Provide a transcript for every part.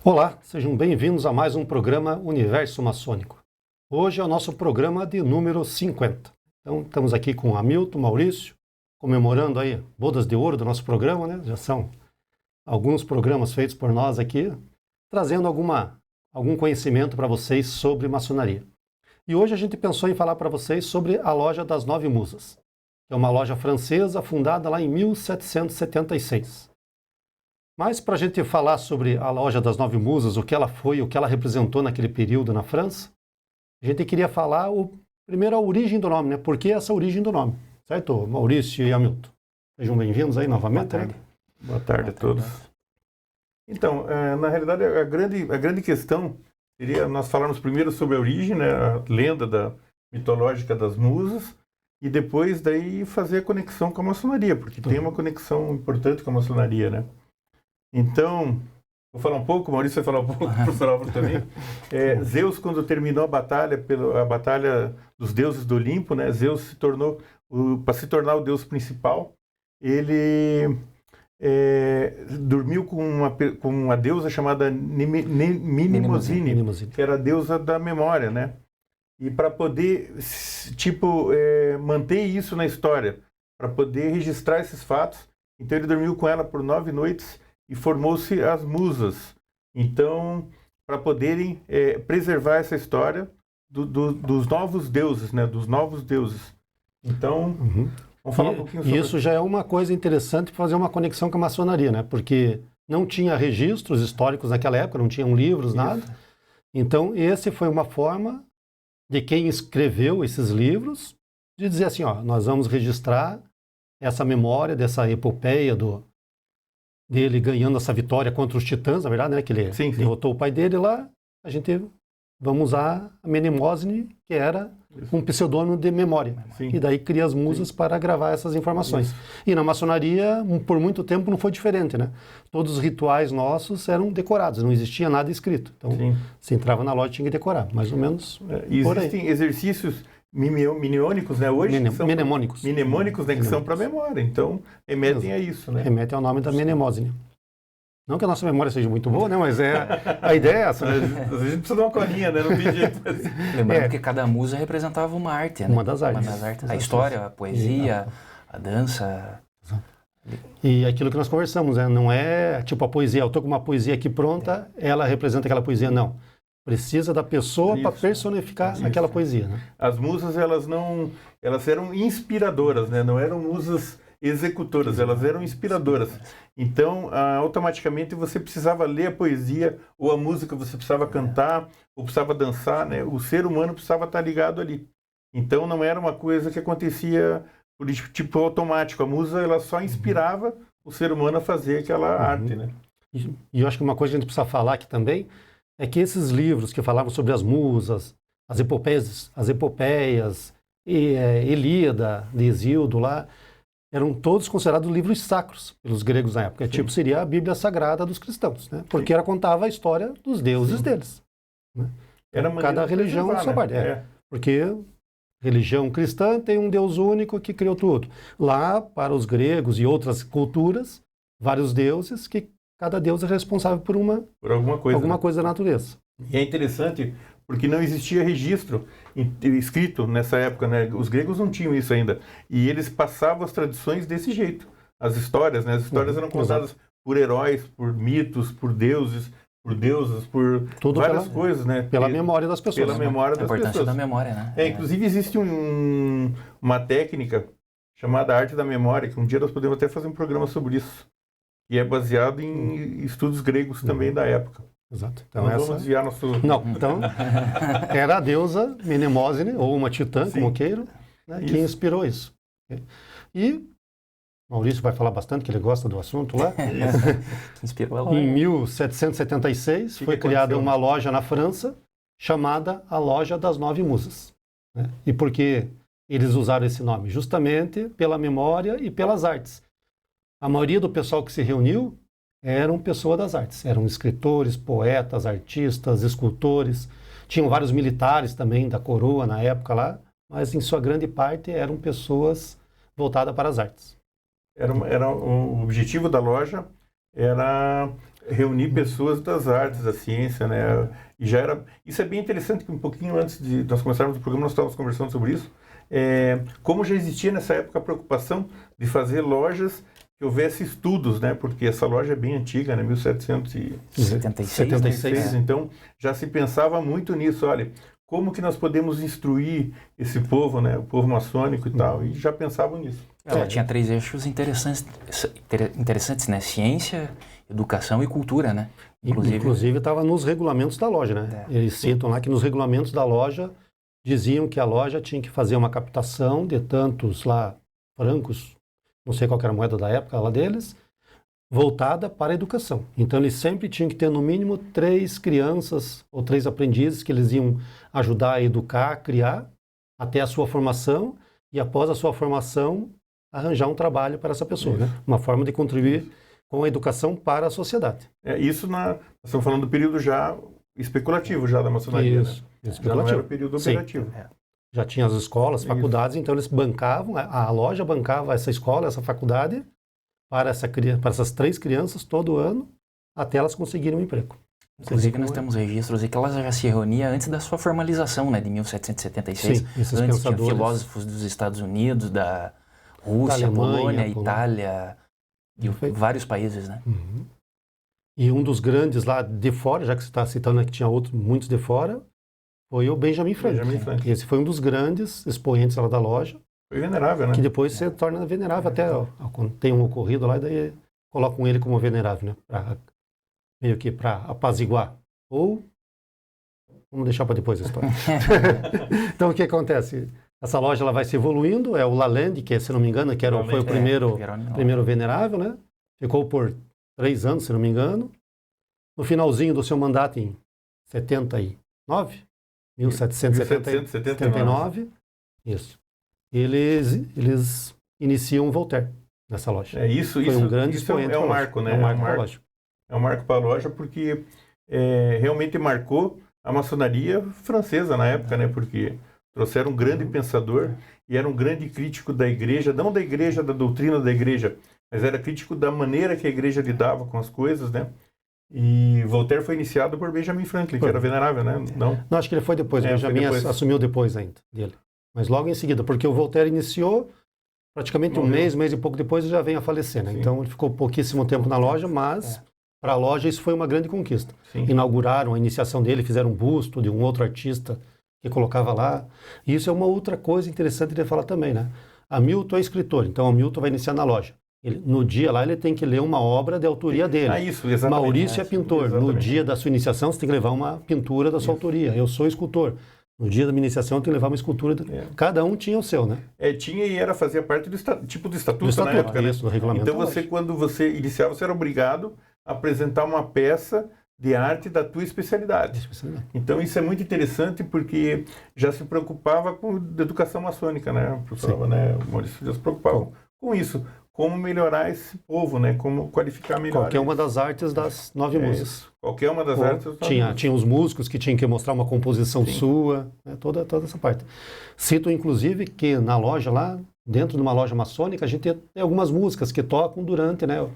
Olá, sejam bem-vindos a mais um programa Universo Maçônico. Hoje é o nosso programa de número 50. Então, estamos aqui com Hamilton, Maurício, comemorando aí bodas de ouro do nosso programa, né? Já são alguns programas feitos por nós aqui, trazendo algum conhecimento para vocês sobre maçonaria. E hoje a gente pensou em falar para vocês sobre a Loja das Nove Musas, que é uma loja francesa fundada lá em 1776. Mas para a gente falar sobre a Loja das Nove Musas, o que ela foi, o que ela representou naquele período na França, a gente queria falar primeiro a origem do nome, né? Por que essa origem do nome? Certo, Maurício e Hamilton? Sejam bem-vindos aí novamente. Boa tarde. Né? Boa tarde a todos. Então, na realidade, a grande questão seria nós falarmos primeiro sobre a origem, né? A lenda mitológica das musas, e depois daí fazer a conexão com a maçonaria, porque tem uma conexão importante com a maçonaria, né? Então, vou falar um pouco, o Maurício vai falar um pouco, o professor Álvaro também. Zeus, quando terminou a batalha dos deuses do Olimpo, né, Zeus se tornou, para se tornar o deus principal, ele dormiu com uma deusa chamada Mnemosyne, que era a deusa da memória, né? E para poder, manter isso na história, para poder registrar esses fatos, então ele dormiu com ela por 9 noites, e formou-se as musas. Então, para poderem preservar essa história dos novos deuses, né? Dos novos deuses. Então, vamos falar um pouquinho sobre isso. Já é uma coisa interessante para fazer uma conexão com a maçonaria, né? Porque não tinha registros históricos naquela época, não tinham livros, nada. Então, esse foi uma forma de quem escreveu esses livros de dizer assim, ó, nós vamos registrar essa memória dessa epopeia dele ganhando essa vitória contra os titãs, na verdade, né, que ele derrotou o pai dele lá, a gente vamos usar a Mnemosyne, que era um pseudônimo de memória. Sim. E daí cria as musas para gravar essas informações. Isso. E na maçonaria, por muito tempo, não foi diferente, né? Todos os rituais nossos eram decorados, não existia nada escrito. Então, você entrava na loja e tinha que decorar, mais ou menos por aí. Existem exercícios mnemônicos, né, hoje? Mnemônicos. Mnemônicos, né, que são para memória. Então, remetem a isso, né? Remetem ao nome da Mnemosyne. Não que a nossa memória seja muito boa, né? Mas a ideia é essa, né? Às vezes precisa dar uma colinha, né? Não tem jeito. Lembrando que cada musa representava uma arte, né? Uma das artes. A história, a poesia, a dança. E aquilo que nós conversamos, né? Não é tipo a poesia, eu estou com uma poesia aqui pronta, ela representa aquela poesia, não. Precisa da pessoa para personificar aquela poesia, né? As musas, elas eram inspiradoras, né? Não eram musas executoras, elas eram inspiradoras. Então, automaticamente você precisava ler a poesia ou a música, você precisava cantar ou precisava dançar, né? O ser humano precisava estar ligado ali. Então, não era uma coisa que acontecia por tipo automático. A musa, ela só inspirava o ser humano a fazer aquela arte, né? E eu acho que uma coisa que a gente precisa falar aqui também é que esses livros que falavam sobre as musas, as epopeias, Ilíada, de Hesíodo lá, eram todos considerados livros sacros pelos gregos na época. Tipo, seria a Bíblia Sagrada dos cristãos, né? Porque ela contava a história dos deuses deles. Né? Era cada religião a sua parte. Porque religião cristã tem um Deus único que criou tudo. Lá, para os gregos e outras culturas, vários deuses que cada deus é responsável por alguma coisa da natureza. E é interessante porque não existia registro escrito nessa época, né? Os gregos não tinham isso ainda. E eles passavam as tradições desse jeito. As histórias, né? As histórias eram contadas por heróis, por mitos, por deuses, por deusas, por várias coisas, né? Pela memória das pessoas. Pela memória das pessoas. A importância da memória, né? Inclusive existe uma técnica chamada arte da memória, que um dia nós podemos até fazer um programa sobre isso. E é baseado em estudos gregos também da época. Exato. Então, vamos desviar nosso... Não, então, era a deusa Mnemosyne, ou uma titã, como queiram, né, que inspirou isso. E Maurício vai falar bastante, que ele gosta do assunto lá. Inspirou ela. Em 1776, foi criada uma loja na França, chamada a Loja das Nove Musas. Né? E por que eles usaram esse nome? Justamente pela memória e pelas artes. A maioria do pessoal que se reuniu eram pessoas das artes. Eram escritores, poetas, artistas, escultores. Tinham vários militares também da coroa na época lá, mas em sua grande parte eram pessoas voltadas para as artes. O objetivo da loja era reunir pessoas das artes, da ciência, né? E já era... Isso é bem interessante, que um pouquinho antes de nós começarmos o programa, nós estávamos conversando sobre isso. Como já existia nessa época a preocupação de fazer lojas que houvesse estudos, né? Porque essa loja é bem antiga, né? 1776, então já se pensava muito nisso. Olha, como que nós podemos instruir esse povo, né? O povo maçônico e tal, e já pensavam nisso. Ela tinha 3 eixos interessantes, né? Ciência, educação e cultura, né? Inclusive estava nos regulamentos da loja, né? Eles citam lá que nos regulamentos da loja diziam que a loja tinha que fazer uma captação de tantos lá francos, não sei qual era a moeda da época lá deles, voltada para a educação. Então eles sempre tinham que ter no mínimo 3 crianças ou 3 aprendizes que eles iam ajudar a educar, a criar, até a sua formação, e após a sua formação arranjar um trabalho para essa pessoa, né? Uma forma de contribuir com a educação para a sociedade. Isso nós estamos falando do período já especulativo já da maçonaria. Isso, né? especulativo. Já não era o período operativo. Já tinha as escolas, faculdades, então eles bancavam, a loja bancava essa escola, essa faculdade, para essas 3 crianças todo ano, até elas conseguirem um emprego. Inclusive nós temos registros aí que ela já se reunia antes da sua formalização, né, de 1776. Sim, esses antes pensadores... tinha filósofos dos Estados Unidos, da Rússia, da Alemanha, Polônia, Itália, de vários países, né? Uhum. E um dos grandes lá de fora, já que você está citando, né, que tinha muitos de fora, foi o Benjamin Franklin. Esse foi um dos grandes expoentes lá da loja. Foi venerável, né? Que depois se torna venerável, até quando tem um ocorrido lá, daí colocam ele como venerável, né? Meio que para apaziguar. Ou, vamos deixar para depois a história. Então o que acontece? Essa loja ela vai se evoluindo, é o Lalande, que se não me engano, foi o primeiro venerável, né? Ficou por 3 anos, se não me engano. No finalzinho do seu mandato, em 1779, isso. Eles iniciam o Voltaire nessa loja. Isso um grande expoente. É um marco, né? É um marco para a loja porque realmente marcou a maçonaria francesa na época, né? Porque trouxeram um grande pensador e era um grande crítico da igreja, não da igreja, da doutrina da igreja, mas era crítico da maneira que a igreja lidava com as coisas, né? E Voltaire foi iniciado por Benjamin Franklin, que era venerável, né? Não, acho que ele foi depois. Benjamin assumiu depois ainda dele. Mas logo em seguida, porque o Voltaire iniciou praticamente um mês e pouco depois já vem a falecer, né? Sim. Então ele ficou pouquíssimo tempo na loja, mas para a loja isso foi uma grande conquista. Sim. Inauguraram a iniciação dele, fizeram um busto de um outro artista que colocava lá. E isso é uma outra coisa interessante de falar também, né? Hamilton é escritor, então Hamilton vai iniciar na loja. No dia lá ele tem que ler uma obra de autoria dele. Isso, exatamente. Maurício é pintor. Exatamente. No dia da sua iniciação você tem que levar uma pintura da sua autoria. Eu sou escultor. No dia da minha iniciação eu tenho que levar uma escultura. Cada um tinha o seu, né? Tinha e fazia parte do tipo do estatuto na época. Isso, né? Do regulamento. Então quando você iniciava, você era obrigado a apresentar uma peça de arte da tua especialidade. Então isso é muito interessante porque já se preocupava com a educação maçônica, né? O Maurício já se preocupava com isso. Como melhorar esse povo, né? Como qualificar melhor. Qualquer uma das artes das 9 músicas. Qualquer uma das artes das 9 músicas. Tinha os músicos que tinham que mostrar uma composição sua, né? toda essa parte. Cito, inclusive, que na loja lá, dentro de uma loja maçônica, a gente tem algumas músicas que tocam durante, né?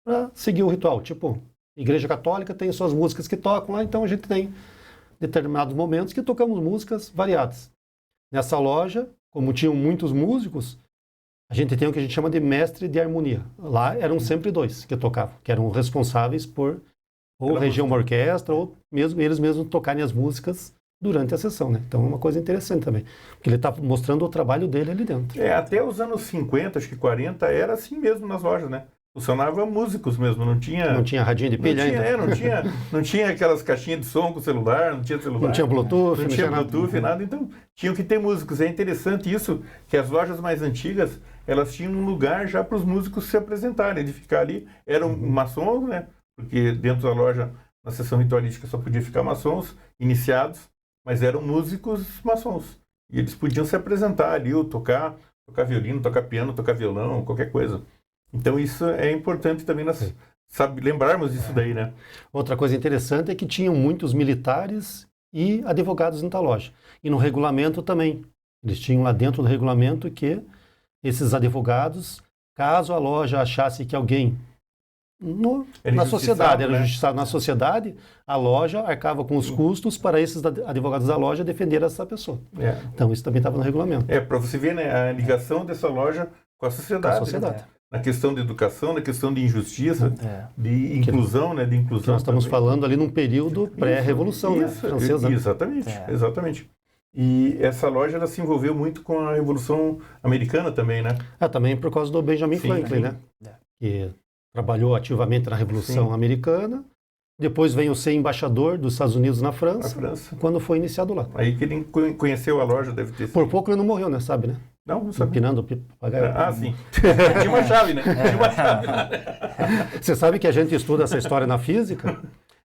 Para seguir o ritual. Tipo, Igreja Católica tem suas músicas que tocam lá, então a gente tem determinados momentos que tocamos músicas variadas. Nessa loja, como tinham muitos músicos, a gente tem o que a gente chama de mestre de harmonia. Lá eram sempre 2 que tocavam, que eram responsáveis por ou reger uma orquestra, ou mesmo eles mesmos tocarem as músicas durante a sessão, né? Então é uma coisa interessante também, porque ele está mostrando o trabalho dele ali dentro. Até os anos 50, acho que 40, era assim mesmo nas lojas, né? Funcionava músicos mesmo, não tinha radinho de pilha ainda. Não tinha aquelas caixinhas de som com celular, não tinha celular. Não tinha Bluetooth. Não tinha Bluetooth, nada. Então, tinham que ter músicos. É interessante isso, que as lojas mais antigas, elas tinham um lugar já para os músicos se apresentarem, de ficar ali. Eram maçons, né? Porque dentro da loja, na sessão ritualística, só podia ficar maçons iniciados, mas eram músicos maçons. E eles podiam se apresentar ali, ou tocar violino, tocar piano, tocar violão, qualquer coisa. Então isso é importante também nós lembrarmos disso daí, né? Outra coisa interessante é que tinham muitos militares e advogados na loja. E no regulamento também. Eles tinham lá dentro do regulamento que esses advogados, caso a loja achasse que alguém na sociedade, era né? injustiçado na sociedade, a loja arcava com os custos para esses advogados da loja defender essa pessoa. Então isso também estava no regulamento. Para você ver, né, a ligação dessa loja com a sociedade. Com a sociedade. Né? Na questão de educação, na questão de injustiça, de inclusão, né, de inclusão. Nós estamos também. falando ali num período pré-revolução, né, francesa. Exatamente, exatamente. E essa loja ela se envolveu muito com a Revolução Americana também, né? Também por causa do Benjamin Franklin, né? Que trabalhou ativamente na Revolução Americana. Depois veio ser embaixador dos Estados Unidos na França, quando foi iniciado lá. Aí que ele conheceu a loja, deve ter sido. Por pouco ele não morreu, né? Sabe, né? Não sabia. Empinando o papagaio. Sim. Tinha uma chave, né? Tinha uma chave. Você sabe que a gente estuda essa história na física?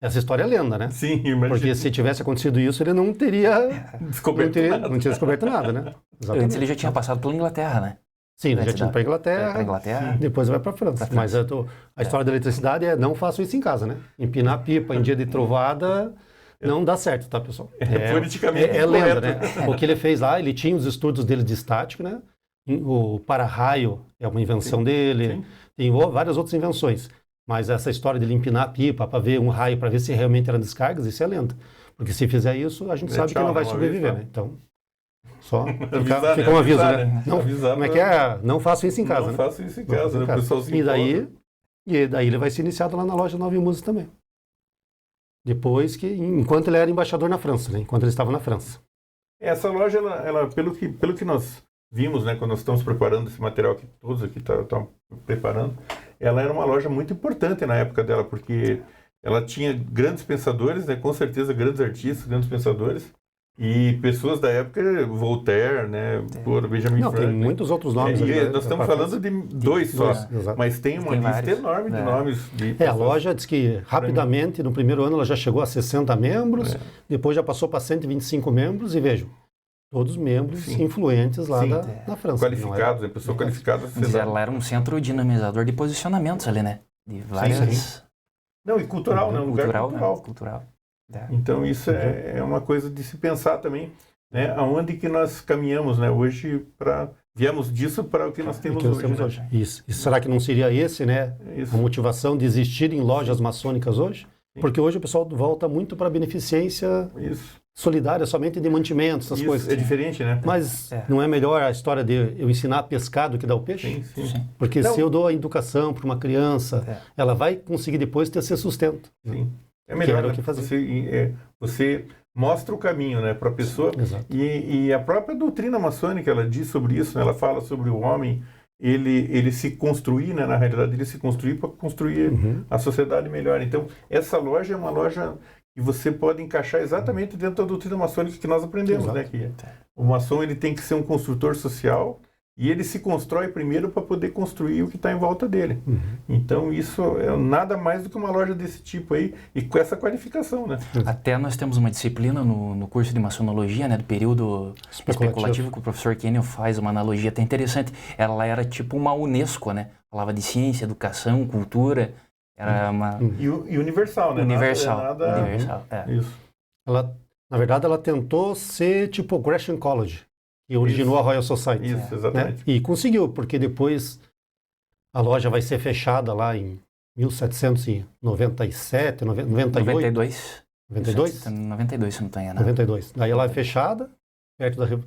Essa história é lenda, né? Sim, imagina. Porque se tivesse acontecido isso, ele não teria não tinha descoberto nada, né? Exatamente. Antes ele já tinha passado pela Inglaterra, né? Sim, ele já tinha ido para a Inglaterra, depois vai para a França. Mas a história da eletricidade é não façam isso em casa, né? Empinar pipa em dia de trovada não dá certo, tá, pessoal? Politicamente é lenda, né? O que ele fez lá, ele tinha os estudos dele de estático, né? O para-raio é uma invenção dele, tem várias outras invenções. Mas essa história de ele empinar a pipa para ver um raio, para ver se realmente eram descargas, isso é lenda. Porque se fizer isso, a gente sabe que não vai sobreviver, né? Então, só fica um aviso, né? Não, como é que é? Não façam isso em casa, né? Não façam isso em casa, né? O pessoal se E daí ele vai ser iniciado lá na loja Nove Musas também. Depois enquanto ele era embaixador na França, né? Enquanto ele estava na França. Essa loja, ela pelo que nós vimos, né? Quando nós estamos preparando esse material que todos aqui estão preparando, ela era uma loja muito importante na época dela, porque ela tinha grandes pensadores, né? Com certeza grandes artistas, grandes pensadores. E pessoas da época, Voltaire, né, Benjamin Franklin. Tem muitos outros nomes. Nós estamos falando de dois só, mas tem uma lista enorme de nomes. A loja diz que rapidamente, no primeiro ano, ela já chegou a 60 membros, depois já passou para 125 membros, e vejam, todos membros influentes lá da França. Qualificados, né, pessoas qualificadas. Ela era um centro dinamizador de posicionamentos ali, né? De várias... Não, e cultural, né? Um lugar cultural. Então isso é uma coisa de se pensar também, né? Aonde que nós caminhamos, né? Hoje viemos disso para o que nós temos hoje. Né? Isso. E será que não seria esse, né? A motivação de existir em lojas maçônicas hoje? Porque hoje o pessoal volta muito para a beneficência solidária, somente de mantimentos, essas coisas. É diferente, né? Mas não é melhor a história de eu ensinar a pescar do que dar o peixe? Sim. Porque se eu dou a educação para uma criança, ela vai conseguir depois ter seu sustento. Sim. É melhor, né? Você mostra o caminho, né, para a pessoa. E a própria doutrina maçônica, ela diz sobre isso, né? Ela fala sobre o homem, ele se construir, né, na realidade, ele se construir para construir a sociedade melhor. Então, essa loja é uma loja que você pode encaixar exatamente dentro da doutrina maçônica que nós aprendemos, né? Que o maçom ele tem que ser um construtor social. E ele se constrói primeiro para poder construir o que está em volta dele. Então, isso é nada mais do que uma loja desse tipo aí, e com essa qualificação, né? Até nós temos uma disciplina no curso de maçonologia, né, do período especulativo, que o professor Kenyon faz uma analogia até interessante. Ela era tipo uma Unesco, né? Falava de ciência, educação, cultura. Era uma... E universal, né? Universal. Isso. Na verdade, ela tentou ser tipo Gresham College, que originou a Royal Society. Isso, exatamente. Né? E conseguiu, porque depois a loja vai ser fechada lá em 1797, 98. 92. 92? 92, se não estou enganado. 92. Daí ela é fechada,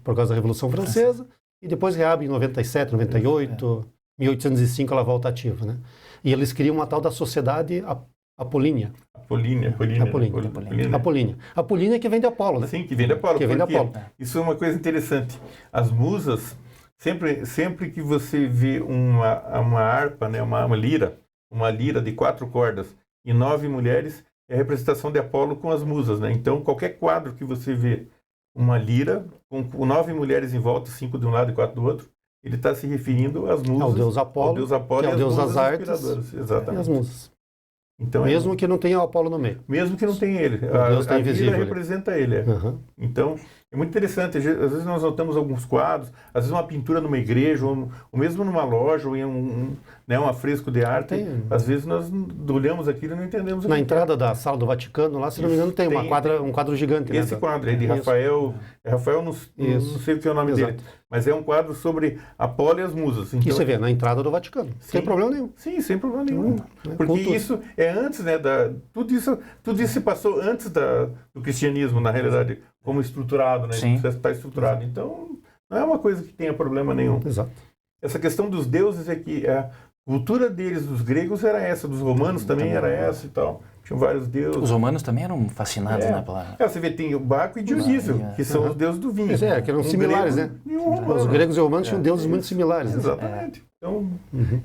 por causa da Revolução Francesa, e depois reabre em 97, 98, 1805 ela volta ativa, né? E eles criam uma tal da Sociedade Apolínea. Apolínea que vem de Apolo, né? Sim, que vem de Apolo. Isso é uma coisa interessante. As musas, sempre que você vê uma harpa, né, uma lira de 4 cordas e 9 mulheres, é a representação de Apolo com as musas, né? Então, qualquer quadro que você vê uma lira com 9 mulheres em volta, 5 de um lado e 4 do outro, ele está se referindo às musas. Ao deus Apolo, que é o deus das artes, exatamente. E as musas. Então, mesmo que não tenha o Apolo no meio. Mesmo que não tenha ele. Deus a invisível, lira representa ele. Então, é muito interessante. Às vezes nós notamos alguns quadros, às vezes uma pintura numa igreja, ou mesmo numa loja, ou em um afresco de arte. Às vezes nós olhamos aquilo e não entendemos. Na entrada da sala do Vaticano, lá, se não me engano, tem um quadro gigante. Esse quadro aí de Rafael, não sei o que é o nome dele. Mas é um quadro sobre Apolo e as musas. Então, E você vê, na entrada do Vaticano. Sem problema nenhum. Sim, sem problema nenhum. Porque isso é antes, né? Tudo isso se passou antes do cristianismo, na realidade, como estruturado, né? Está estruturado. Então, não é uma coisa que tenha problema nenhum. Exato. Essa questão dos deuses é que a cultura deles, dos gregos, era essa, dos romanos também era essa e tal. Tinham vários deuses. Os romanos também eram fascinados, né? Você vê, tem o Baco e Dionísio, que são os deuses do vinho. Que eram similares, né? Os gregos e romanos tinham deuses muito similares. Né? Exatamente. Então,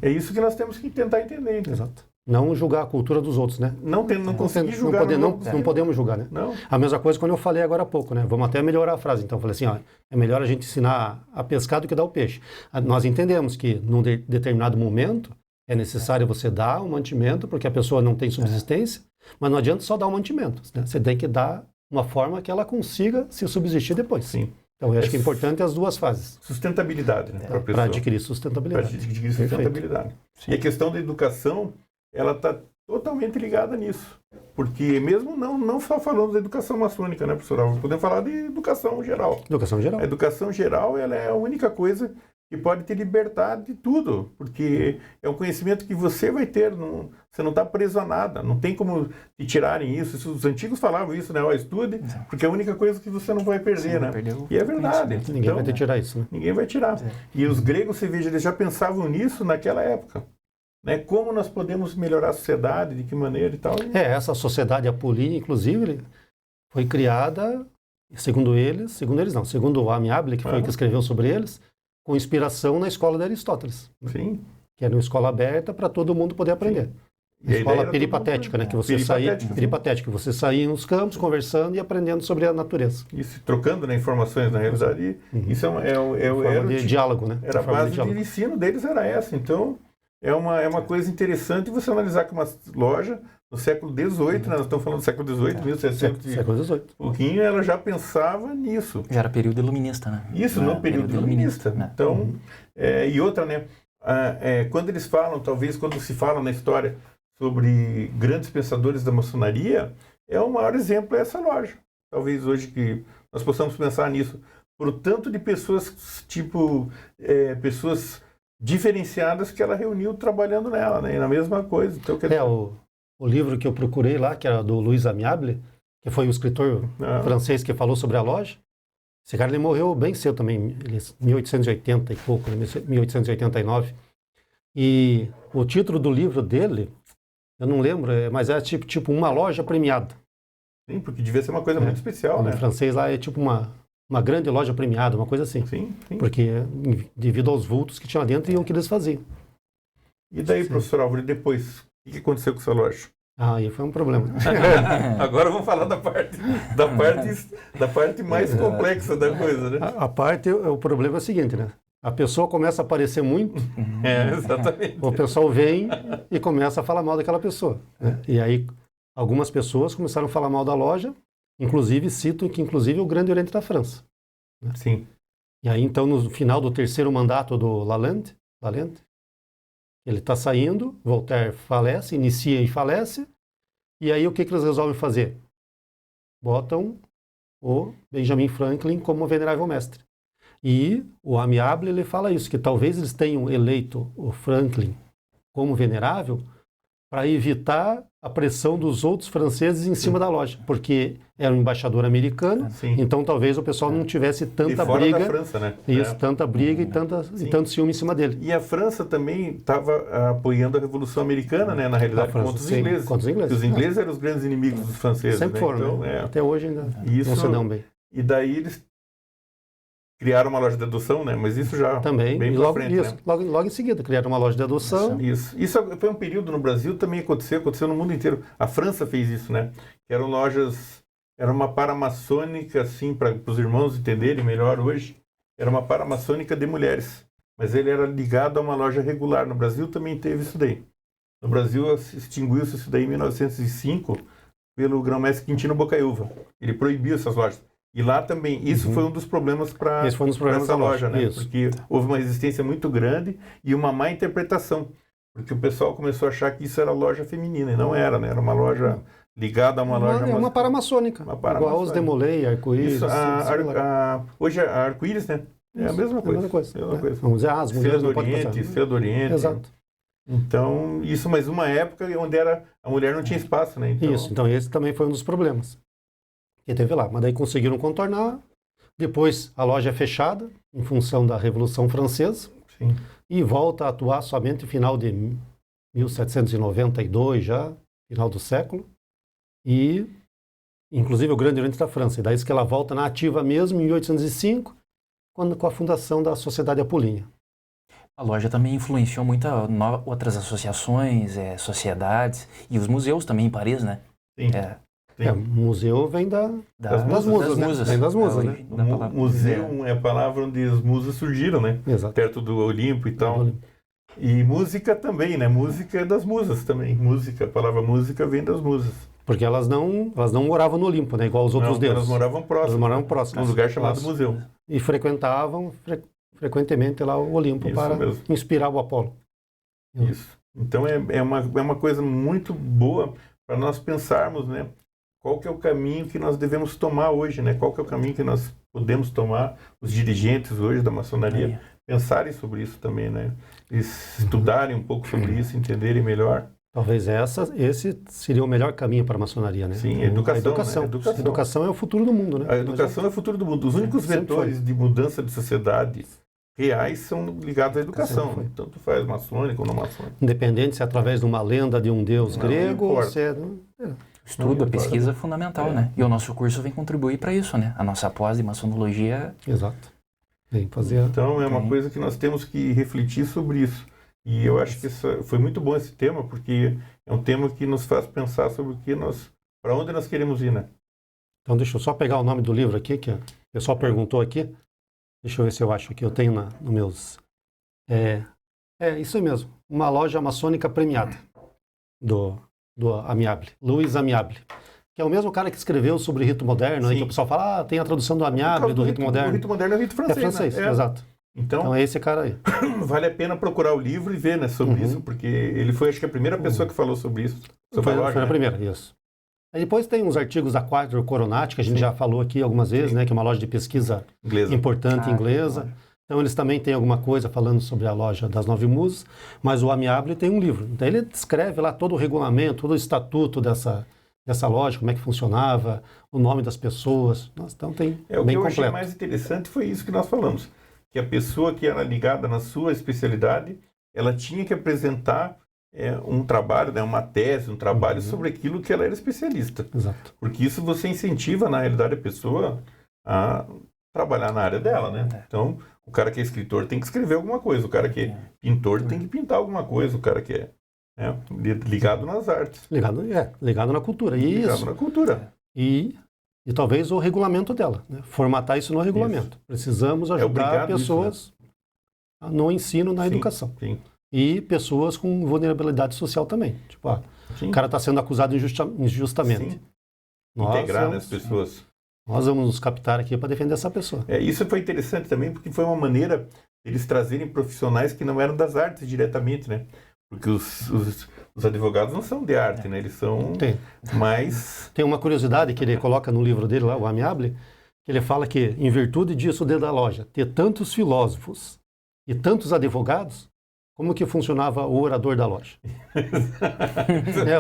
é isso que nós temos que tentar entender. Então. Exato. Não julgar a cultura dos outros, né? Não conseguir julgar. Não podemos julgar, né? Não. A mesma coisa quando eu falei agora há pouco, né? Vamos até melhorar a frase. Então, eu falei assim, ó, é melhor a gente ensinar a pescar do que dar o peixe. Nós entendemos que num determinado momento é necessário você dar um mantimento, porque a pessoa não tem subsistência, mas não adianta só dar um mantimento, né? Você tem que dar uma forma que ela consiga se subsistir depois. Sim. Então, eu acho que é importante as duas fases. Sustentabilidade, né? Para adquirir sustentabilidade. Para adquirir sustentabilidade. E a questão da educação, ela está totalmente ligada nisso. Porque mesmo não só falando da educação maçônica, né, professor? Podemos falar de educação geral. Educação geral. A educação geral, ela é a única coisa que pode te libertar de tudo, porque é um conhecimento que você vai ter, você não está preso a nada, não tem como te tirarem isso. Os antigos falavam isso, né? Estude, porque é a única coisa que você não vai perder, né? E é verdade. Ninguém vai te tirar isso, né? Ninguém vai tirar. E os gregos, você veja, eles já pensavam nisso naquela época. Né? Como nós podemos melhorar a sociedade, de que maneira e tal. Essa sociedade apolínea, inclusive, foi criada, segundo o Amiable, que foi o que escreveu sobre eles, com inspiração na escola de Aristóteles. Sim. Que era uma escola aberta para todo mundo poder aprender. Escola peripatética, né? Que você saía nos campos conversando e aprendendo sobre a natureza. Isso, trocando, né, informações, na realidade. Isso era de diálogo, né? Era a base de ensino deles, era essa. Então, é uma coisa interessante você analisar que uma loja no século XVIII, né, nós estamos falando do século XVIII, 1700 século XVIII. Pouquinho, ela já pensava nisso. Já era período iluminista, né? Isso, no período iluminista. Né? Então, e outra, né? Quando eles falam, talvez quando se fala na história sobre grandes pensadores da maçonaria, o maior exemplo é essa loja. Talvez hoje que nós possamos pensar nisso. Por tanto de pessoas, pessoas diferenciadas que ela reuniu trabalhando nela, né? E na mesma coisa. Então, o livro que eu procurei lá, que era do Louis Amiable, que foi o escritor francês que falou sobre a loja, esse cara ele morreu bem cedo também, em 1880 e pouco, 1889. E o título do livro dele, eu não lembro, mas é tipo uma loja premiada. Sim, porque devia ser uma coisa muito especial, né? Em francês lá é tipo uma grande loja premiada, uma coisa assim. Sim. Porque devido aos vultos que tinha lá dentro e o que eles faziam. E daí, professor Álvaro, depois, o que aconteceu com essa loja? Aí foi um problema. Agora vamos falar da parte mais complexa da coisa, né? O problema é o seguinte, né? A pessoa começa a aparecer muito, exatamente. O pessoal vem e começa a falar mal daquela pessoa. Né? E aí algumas pessoas começaram a falar mal da loja, inclusive citam que inclusive o Grande Oriente da França. Né? Sim. E aí então no final do terceiro mandato do Lalande, ele está saindo, Voltaire falece, inicia e falece, e aí o que eles resolvem fazer? Botam o Benjamin Franklin como venerável mestre. E o Amiable ele fala isso, que talvez eles tenham eleito o Franklin como venerável para evitar a pressão dos outros franceses em cima da loja, porque era um embaixador americano, então talvez o pessoal não tivesse tanta briga, da França, né? Tanta briga e tanto ciúme em cima dele. E a França também estava apoiando a Revolução Americana, né? Na realidade, contra os ingleses. Porque os ingleses eram os grandes inimigos dos franceses. Sempre foram, então, né? Até hoje ainda não se dão bem. E daí eles criaram uma loja de adoção, né? Mas isso já também bem logo, frente, isso, né? logo em seguida criaram uma loja de adoção. Isso foi um período no Brasil, também aconteceu no mundo inteiro. A França fez isso, né? Que eram lojas, era uma paramaçônica, assim, para os irmãos entenderem melhor hoje, era uma paramaçônica de mulheres. Mas ele era ligado a uma loja regular. No Brasil também teve isso daí. No Brasil extinguiu-se isso daí em 1905 pelo grão-mestre Quintino Bocaiúva. Ele proibiu essas lojas. E lá também, isso foi um dos problemas para essa loja, né? Isso. Porque houve uma resistência muito grande e uma má interpretação. Porque o pessoal começou a achar que isso era loja feminina, e não era, né? Era uma loja ligada a uma loja... É uma paramaçônica, igual os Demolay, Arco-Íris. Hoje a Arco-Íris, né? É a mesma coisa. Mesma coisa. Vamos dizer, as mulheres não podem passar. Ser do Oriente. Exato. Então, isso mais uma época onde a mulher não tinha espaço, né? Então... Isso, então esse também foi um dos problemas que teve lá. Mas daí conseguiram contornar. Depois a loja é fechada em função da Revolução Francesa. Sim. E volta a atuar somente no final de 1792 já, final do século. E, inclusive, o Grande Oriente da França. E daí que ela volta na ativa mesmo em 1805, com a fundação da Sociedade Apolínea. A loja também influenciou outras associações, sociedades e os museus também em Paris, né? Sim. O museu vem das musas, né? Vem das musas, né? Museu é a palavra onde as musas surgiram, né? Exato. Perto do Olimpo e tal. E música também, né? Música é das musas também. Música, a palavra música vem das musas. Porque elas não moravam no Olimpo, né? Igual os outros deuses. Elas moravam próximas. Elas moravam próximas. Num lugar chamado museu. E frequentavam frequentemente lá o Olimpo para inspirar o Apolo. Isso. Então é uma coisa muito boa para nós pensarmos, né? Qual que é o caminho que nós devemos tomar hoje, né? Qual que é o caminho que nós podemos tomar, os dirigentes hoje da maçonaria, pensarem sobre isso também, né? Estudarem um pouco sobre isso, entenderem melhor. Talvez esse seria o melhor caminho para a maçonaria, né? Sim, educação. Né? A educação é o futuro do mundo, né? A educação é o futuro do mundo. Os únicos vetores de mudança de sociedade reais são ligados à educação. Tanto faz maçônico ou não maçônico. Independente se é através de uma lenda de um deus grego ou se é... Estudo, a pesquisa é fundamental, né? E o nosso curso vem contribuir para isso, né? A nossa pós de maçonologia... Exato. Vem fazer... Então, é uma coisa que nós temos que refletir sobre isso. E eu acho que foi muito bom esse tema, porque é um tema que nos faz pensar sobre para onde nós queremos ir, né? Então, deixa eu só pegar o nome do livro aqui, que o pessoal perguntou aqui. Deixa eu ver se eu acho aqui. Eu tenho no meus... isso aí mesmo. Uma loja maçônica premiada do Amiable, Luiz Amiable, que é o mesmo cara que escreveu sobre rito moderno, aí que o pessoal fala, tem a tradução do Amiable, do rito moderno. O rito moderno é rito francês, é francês, né? Exato. Então é esse cara aí. Vale a pena procurar o livro e ver, né, sobre isso, porque ele foi, acho que, a primeira pessoa que falou sobre isso. Sobre foi a primeira, isso. Aí depois tem uns artigos da Quadro Coronati, que a gente já falou aqui algumas vezes, né, que é uma loja de pesquisa importante inglesa. Então eles também têm alguma coisa falando sobre a loja das 9 musas, mas o Amiable tem um livro. Então ele descreve lá todo o regulamento, todo o estatuto dessa loja, como é que funcionava, o nome das pessoas. Então tem bem completo. O que eu achei mais interessante foi isso que nós falamos, que a pessoa que era ligada na sua especialidade, ela tinha que apresentar um trabalho, né, uma tese, um trabalho sobre aquilo que ela era especialista. Exato. Porque isso você incentiva, na realidade, a pessoa a trabalhar na área dela, né? Então, o cara que é escritor tem que escrever alguma coisa, o cara que é pintor tem que pintar alguma coisa, o cara que é ligado nas artes. Ligado na cultura. Ligado na cultura. E talvez o regulamento dela, né? Formatar isso no regulamento. Isso. Precisamos ajudar pessoas no ensino, na educação. Sim. E pessoas com vulnerabilidade social também. Tipo, o cara está sendo acusado injustamente. Integrar as pessoas. Nós vamos nos captar aqui para defender essa pessoa. Isso foi interessante também, porque foi uma maneira deles trazerem profissionais que não eram das artes diretamente, né? Porque os advogados não são de arte, né? Eles são mais... Tem uma curiosidade que ele coloca no livro dele lá, o Amiable, que ele fala que, em virtude disso dentro da loja, ter tantos filósofos e tantos advogados, como que funcionava o orador da loja.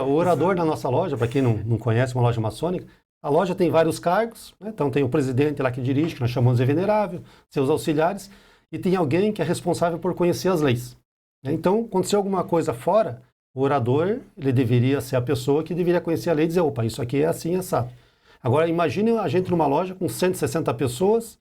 O orador da nossa loja, para quem não conhece uma loja maçônica, a loja tem vários cargos, né? Então tem o presidente lá que dirige, que nós chamamos de venerável, seus auxiliares, e tem alguém que é responsável por conhecer as leis. Então, aconteceu alguma coisa fora, o orador, ele deveria ser a pessoa que deveria conhecer a lei e dizer, opa, isso aqui é assim, assado. Agora, imagine a gente numa loja com 160 pessoas,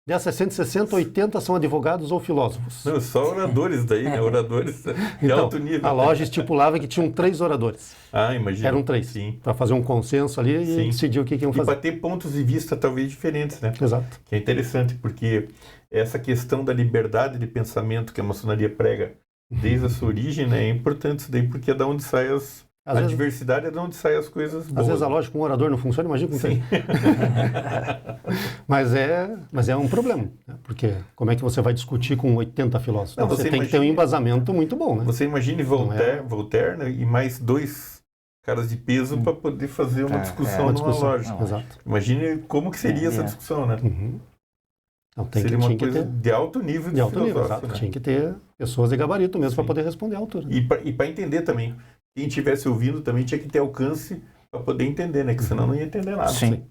dessas 160, 80 são advogados ou filósofos. Não, só oradores daí, né? Oradores de alto nível. A loja estipulava que tinham 3 oradores. Imagina. Eram 3, para fazer um consenso ali e decidir o que iam fazer. E para ter pontos de vista talvez diferentes, né? Exato. Que é interessante, porque essa questão da liberdade de pensamento que a maçonaria prega desde a sua origem, né, é importante isso daí, porque é da onde sai a diversidade é de onde saem as coisas boas. Às vezes a loja com um orador não funciona, imagina como tem. mas é um problema, né? Porque como é que você vai discutir com 80 filósofos? Não, você tem que ter um embasamento muito bom, né? Você imagine Voltaire, né, e mais 2 caras de peso para poder fazer uma discussão numa loja. Exato. Imagine como que seria essa discussão, né? Então, Seria uma coisa de alto nível de alto nível, filosófico, exato. né? Tinha que ter pessoas de gabarito mesmo para poder responder à altura. E para entender também. Quem estivesse ouvindo também tinha que ter alcance para poder entender, né? Que senão não ia entender nada. Sim.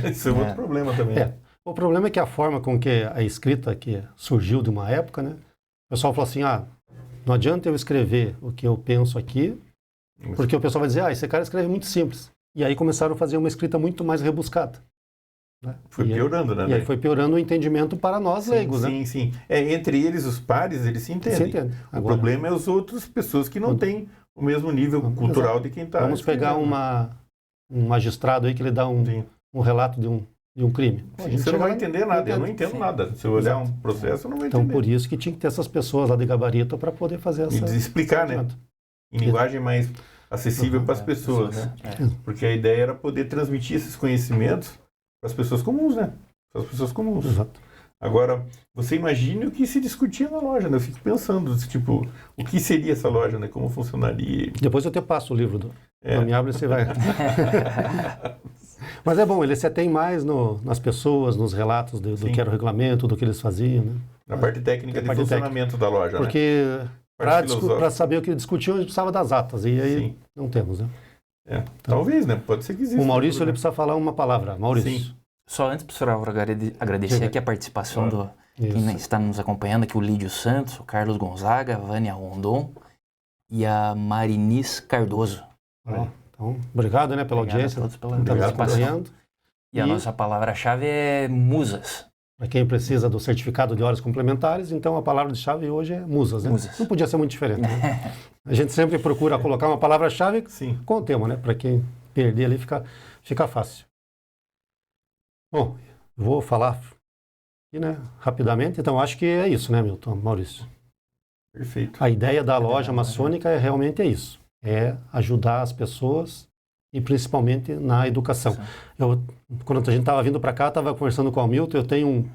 Esse é outro problema também. O problema é que a forma com que a escrita que surgiu de uma época, né? O pessoal falou assim, não adianta eu escrever o que eu penso aqui, porque o pessoal vai dizer, esse cara escreve muito simples. E aí começaram a fazer uma escrita muito mais rebuscada. Né? Foi piorando, né? E aí foi piorando o entendimento para nós leigos, né? Sim. Entre eles, os pares, eles se entendem. O problema é as outras pessoas que não têm o mesmo nível cultural de quem está. Vamos pegar um magistrado aí que ele dá um relato de um crime. Você não vai entender nada, eu não entendo nada. Se eu olhar um processo, eu não vou entender. Então, por isso que tinha que ter essas pessoas lá de gabarito para poder fazer essa... E explicar, né? Em linguagem mais acessível para as pessoas, né? Porque a ideia era poder transmitir esses conhecimentos para as pessoas comuns, né? Para as pessoas comuns. Exato. Agora, você imagine o que se discutia na loja, né? Eu fico pensando, tipo, o que seria essa loja, né? Como funcionaria? Depois eu te passo o livro do Amiable e você vai... Mas é bom, ele se atém mais nas pessoas, nos relatos do que era o regulamento, do que eles faziam, né? Na parte técnica de funcionamento da loja, porque né? para saber o que discutiam, a gente precisava das atas, e aí não temos, né? Então, talvez, né? Pode ser que exista. O Maurício, ele precisa falar uma palavra. Maurício. Sim. Só antes, professor Álvaro, agradecer aqui a participação do quem está nos acompanhando aqui, o Lídio Santos, o Carlos Gonzaga, a Vânia Rondon e a Marinis Cardoso. Então, obrigado, né, pela audiência. A todos pela participação. E a nossa palavra-chave é musas. Para quem precisa do certificado de horas complementares, então a palavra-chave hoje é musas, né? Musas. Não podia ser muito diferente. Né? A gente sempre procura colocar uma palavra-chave com o tema, né? Para quem perder ali fica fácil. Bom, vou falar aqui, né, rapidamente. Então, acho que é isso, né, Milton, Maurício? Perfeito. A ideia da loja maçônica realmente é isso. É ajudar as pessoas e principalmente na educação. Quando a gente estava vindo para cá, estava conversando com o Milton, eu tenho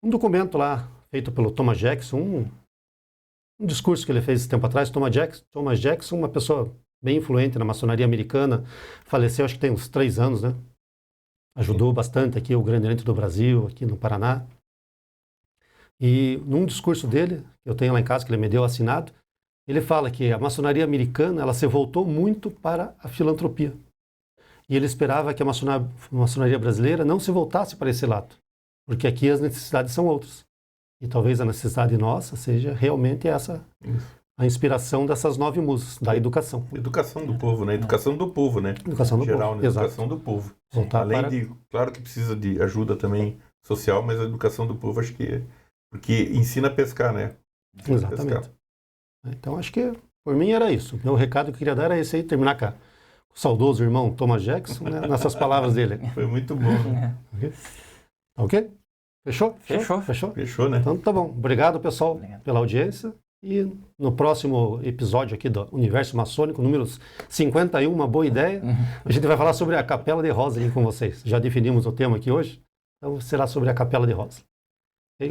um documento lá, feito pelo Thomas Jackson, um discurso que ele fez esse tempo atrás. Thomas Jackson, uma pessoa bem influente na maçonaria americana, faleceu acho que tem uns 3 anos, né? Ajudou bastante aqui o Grande Oriente do Brasil, aqui no Paraná. E num discurso dele, que eu tenho lá em casa, que ele me deu assinado, ele fala que a maçonaria americana, ela se voltou muito para a filantropia. E ele esperava que a maçonaria brasileira não se voltasse para esse lado, porque aqui as necessidades são outras. E talvez a necessidade nossa seja realmente essa, a inspiração dessas 9 musas, da educação. Educação do povo, né? Educação do povo, né? Educação do geral, povo, né? exato. Educação do povo. Voltar claro que precisa de ajuda também social, mas a educação do povo acho que é, porque ensina a pescar, né? Exatamente. Então acho que por mim era isso. Meu recado que eu queria dar era esse aí, terminar com o saudoso irmão Thomas Jackson, né, nessas palavras dele. Foi muito bom. Né? Ok? Fechou? Fechou, né? Então tá bom. Obrigado, pessoal, pela audiência. E no próximo episódio aqui do Universo Maçônico, número 51, uma boa ideia, a gente vai falar sobre a Capela de Rosslyn com vocês. Já definimos o tema aqui hoje, então será sobre a Capela de Rosslyn.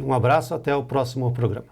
Um abraço, até o próximo programa.